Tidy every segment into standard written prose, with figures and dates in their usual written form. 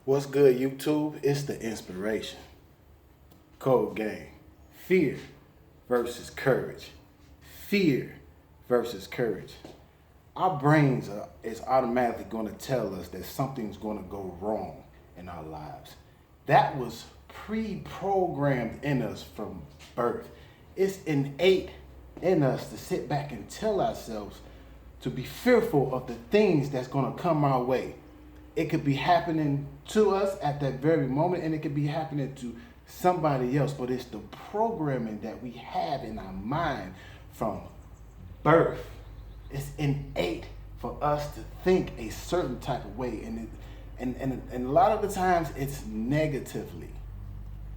What's good, YouTube? It's the inspiration. Koldgame. Fear versus courage. Fear versus courage. Our brains is automatically going to tell us that something's going to go wrong in our lives. That was pre-programmed in us from birth. It's innate in us to sit back and tell ourselves to be fearful of the things that's going to come our way. It could be happening to us at that very moment, and it could be happening to somebody else, but it's the programming that we have in our mind from birth. It's innate for us to think a certain type of way, and a lot of the times it's negatively.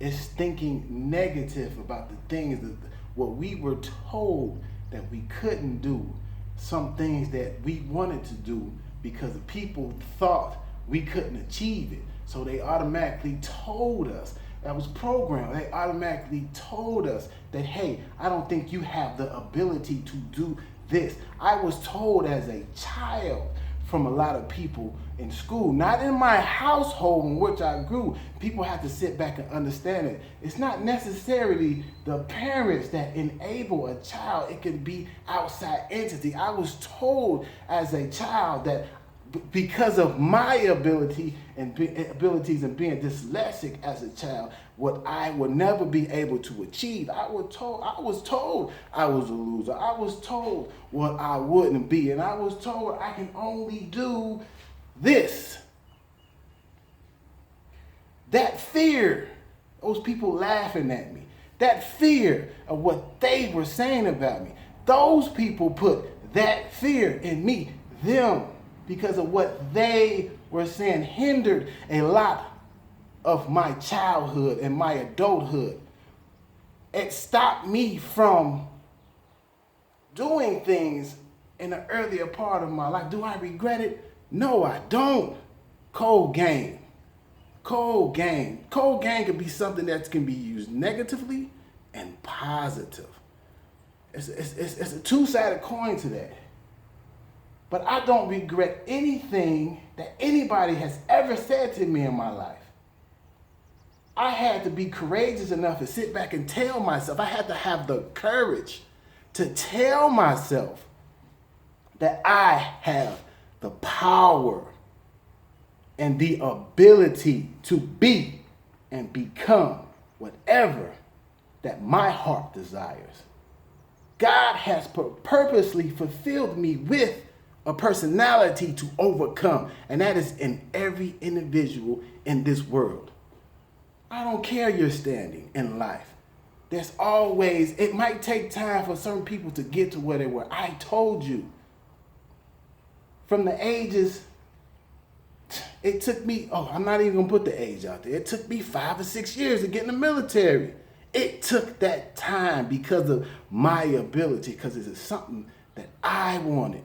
It's thinking negative about the things that what we were told that we couldn't do, some things that we wanted to do because the people thought we couldn't achieve it. So they automatically told us, that was programmed, they automatically told us that, hey, I don't think you have the ability to do this. I was told as a child from a lot of people in school, not in my household in which I grew. People have to sit back and understand it. It's not necessarily the parents that enable a child. It can be outside entity. I was told as a child that because of my abilities and being dyslexic as a child, what I would never be able to achieve. I was told I was a loser. I was told what I wouldn't be, and I was told I can only do this. That fear, those people laughing at me, that fear of what they were saying about me, those people put that fear in me, them, because of what they were saying, hindered a lot of my childhood and my adulthood. It stopped me from doing things in the earlier part of my life. Do I regret it? No, I don't. Koldgame. Koldgame. Koldgame could be something that can be used negatively and positive. It's a two-sided coin to that. But I don't regret anything that anybody has ever said to me in my life. I had to be courageous enough to sit back and tell myself, I had to have the courage to tell myself that I have the power and the ability to be and become whatever that my heart desires. God has purposely fulfilled me with a personality to overcome, and that is in every individual in this world. I don't care your standing in life. There's always, it might take time for certain people to get to where they were. I told you, from the ages, it took me, I'm not even gonna put the age out there. It took me 5 or 6 years to get in the military. It took that time because of my ability, because it is something that I wanted.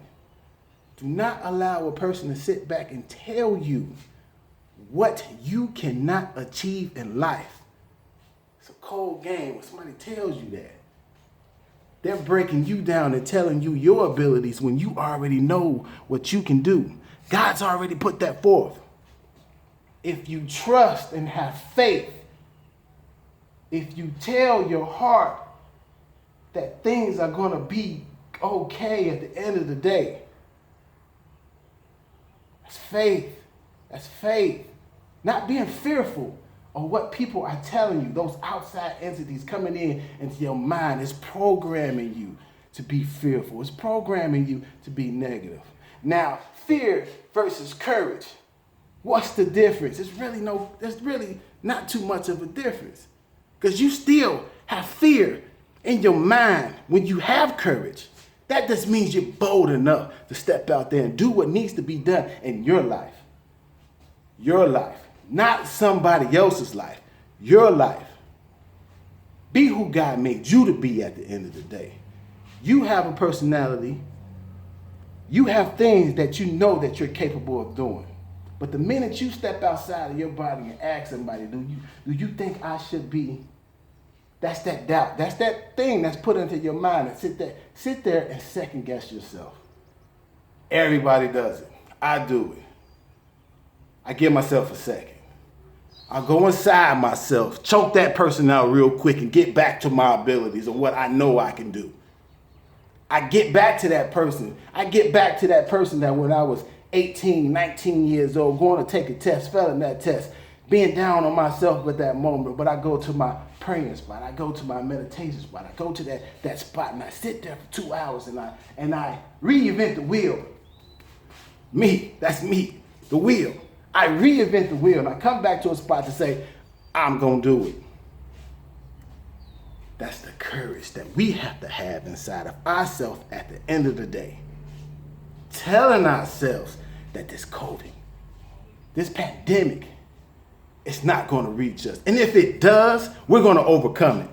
Do not allow a person to sit back and tell you what you cannot achieve in life. It's a cold game when somebody tells you that. They're breaking you down and telling you your abilities when you already know what you can do. God's already put that forth. If you trust and have faith, if you tell your heart that things are going to be okay at the end of the day, that's faith. That's faith. Not being fearful of what people are telling you. Those outside entities coming in into your mind is programming you to be fearful. It's programming you to be negative. Now, fear versus courage. What's the difference? There's really not too much of a difference. Because you still have fear in your mind when you have courage. That just means you're bold enough to step out there and do what needs to be done in your life. Your life, not somebody else's life. Your life. Be who God made you to be at the end of the day. You have a personality. You have things that you know that you're capable of doing. But the minute you step outside of your body and ask somebody, do you think I should be? That's that doubt. That's that thing that's put into your mind. And sit there and second guess yourself. Everybody does it. I do it. I give myself a second. I go inside myself, choke that person out real quick and get back to my abilities and what I know I can do. I get back to that person. I get back to that person that when I was 18, 19 years old, going to take a test, failing that test, being down on myself at that moment. But I go to my praying spot. I go to my meditation spot. I go to that spot and I sit there for 2 hours and I reinvent the wheel. Me, that's me, the wheel. I reinvent the wheel and I come back to a spot to say, I'm going to do it. That's the courage that we have to have inside of ourselves at the end of the day. Telling ourselves that this COVID, this pandemic, it's not going to reach us. And if it does, we're going to overcome it.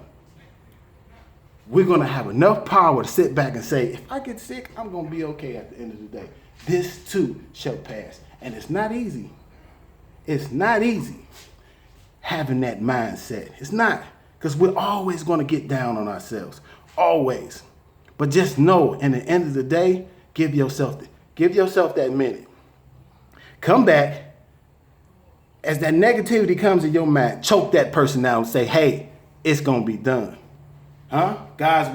We're going to have enough power to sit back and say, if I get sick, I'm going to be okay at the end of the day. This too shall pass. And it's not easy. It's not easy having that mindset. It's not, because we're always going to get down on ourselves. Always. But just know, in the end of the day, give yourself that minute. Come back. As that negativity comes in your mind, choke that person out and say, hey, it's going to be done. God's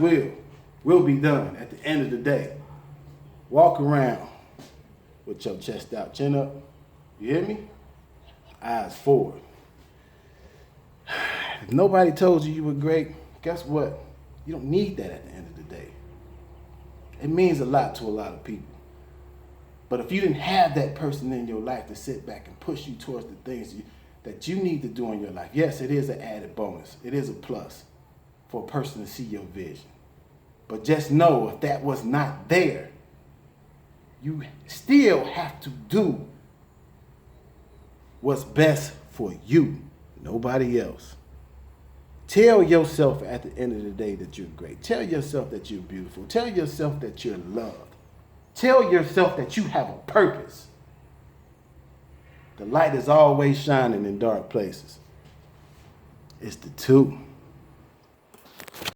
will be done at the end of the day. Walk around with your chest out, chin up. You hear me? Eyes forward. If nobody told you were great, guess what? You don't need that at the end of the day. It means a lot to a lot of people. But if you didn't have that person in your life to sit back and push you towards the things that you need to do in your life, yes, it is an added bonus. It is a plus for a person to see your vision. But just know, if that was not there, you still have to do what's best for you, nobody else. Tell yourself at the end of the day that you're great. Tell yourself that you're beautiful. Tell yourself that you're loved. Tell yourself that you have a purpose. The light is always shining in dark places. It's the two.